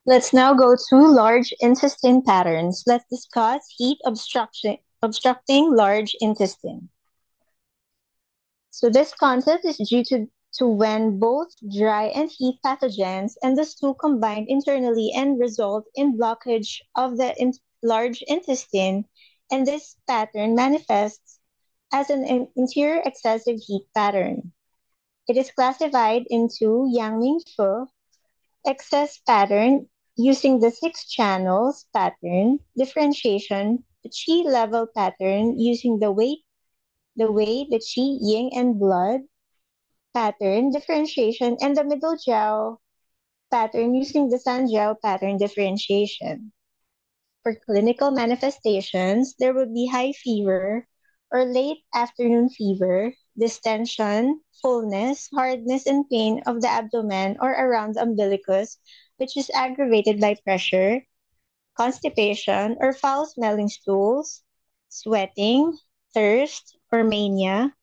Let's now go to large intestine patterns. Let's discuss obstructing large intestine. So this concept is due to when both dry and heat pathogens and the stool combine internally and result in blockage of the large intestine, and this pattern manifests as an interior excessive heat pattern. It is classified into Yang Fu excess pattern using the six channels pattern, differentiation, the chi level pattern using the chi, yin, and blood pattern, differentiation, and the middle jiao pattern using the san jiao pattern differentiation. For clinical manifestations, there would be high fever or late afternoon fever, distension, fullness, hardness, and pain of the abdomen or around the umbilicus, which is aggravated by pressure, constipation or foul smelling stools, sweating, thirst or mania,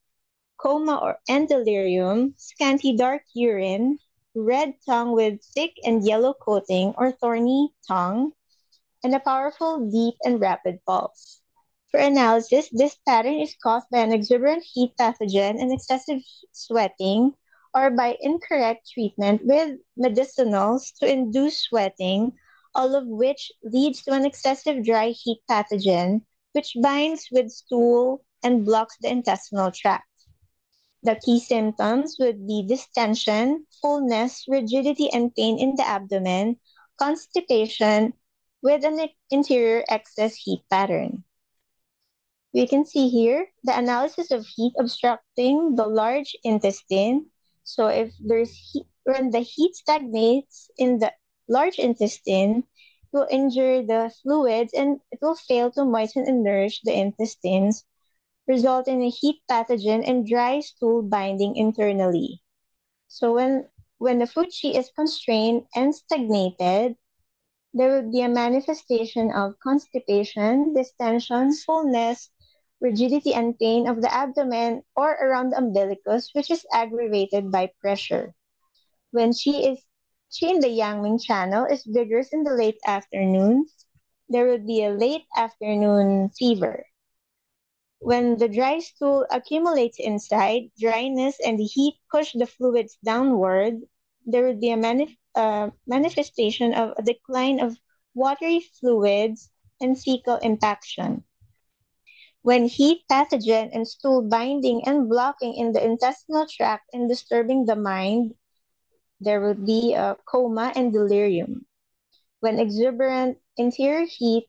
coma and delirium, scanty dark urine, red tongue with thick and yellow coating or thorny tongue, and a powerful, deep, and rapid pulse. For analysis, this pattern is caused by an exuberant heat pathogen and excessive sweating, or by incorrect treatment with medicinals to induce sweating, all of which leads to an excessive dry heat pathogen, which binds with stool and blocks the intestinal tract. The key symptoms would be distension, fullness, rigidity, and pain in the abdomen, constipation, with an interior excess heat pattern. We can see here the analysis of heat obstructing the large intestine. So if there's heat, when the heat stagnates in the large intestine, it will injure the fluids and it will fail to moisten and nourish the intestines, result in a heat pathogen and dry stool binding internally. So when the food chi is constrained and stagnated, there would be a manifestation of constipation, distension, fullness, rigidity, and pain of the abdomen or around the umbilicus, which is aggravated by pressure. When chi in the Yangming channel is vigorous in the late afternoon, there would be a late afternoon fever. When the dry stool accumulates inside, dryness and the heat push the fluids downward, there would be a manifestation of a decline of watery fluids and fecal impaction. When heat, pathogen, and stool binding and blocking in the intestinal tract and disturbing the mind, there would be a coma and delirium. When exuberant interior heat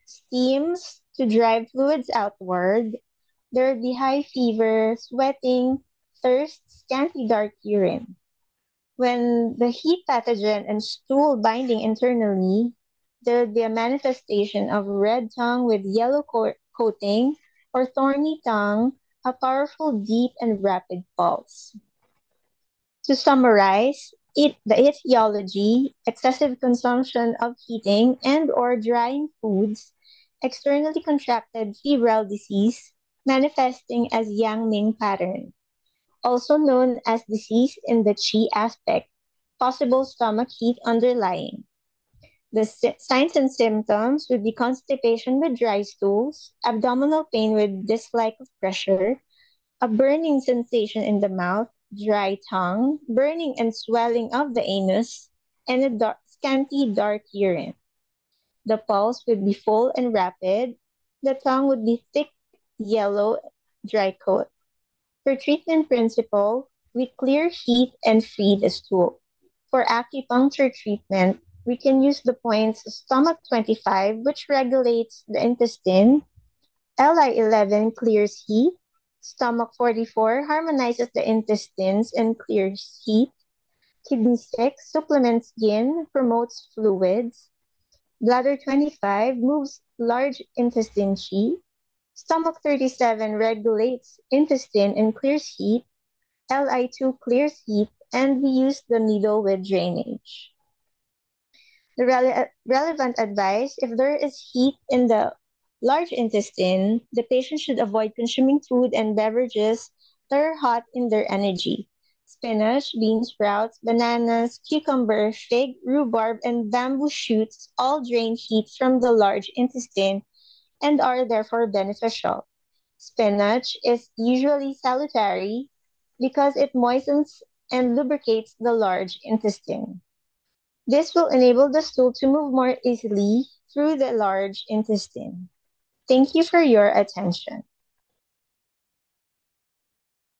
steams to drive fluids outward, there would be high fever, sweating, thirst, scanty dark urine. When the heat pathogen and stool binding internally, there would be a manifestation of red tongue with yellow coating or thorny tongue, a powerful, deep, and rapid pulse. To summarize, the etiology, excessive consumption of heating and or drying foods, externally contracted febrile disease, manifesting as Yang Ming pattern, also known as disease in the Qi aspect, possible stomach heat underlying. The signs and symptoms would be constipation with dry stools, abdominal pain with dislike of pressure, a burning sensation in the mouth, dry tongue, burning and swelling of the anus, and a scanty dark urine. The pulse would be full and rapid. The tongue would be thick, yellow, dry coat. For treatment principle, we clear heat and free the stool. For acupuncture treatment, we can use the points stomach 25, which regulates the intestine, Li11 clears heat, stomach 44 harmonizes the intestines and clears heat, kidney 6 supplements yin, promotes fluids, bladder 25 moves large intestine qi, stomach 37 regulates intestine and clears heat, Li2 clears heat, and we use the needle with drainage. The relevant advice: if there is heat in the large intestine, the patient should avoid consuming food and beverages that are hot in their energy. Spinach, bean sprouts, bananas, cucumber, fig, rhubarb, and bamboo shoots all drain heat from the large intestine and are therefore beneficial. Spinach is usually salutary because it moistens and lubricates the large intestine. This will enable the stool to move more easily through the large intestine. Thank you for your attention.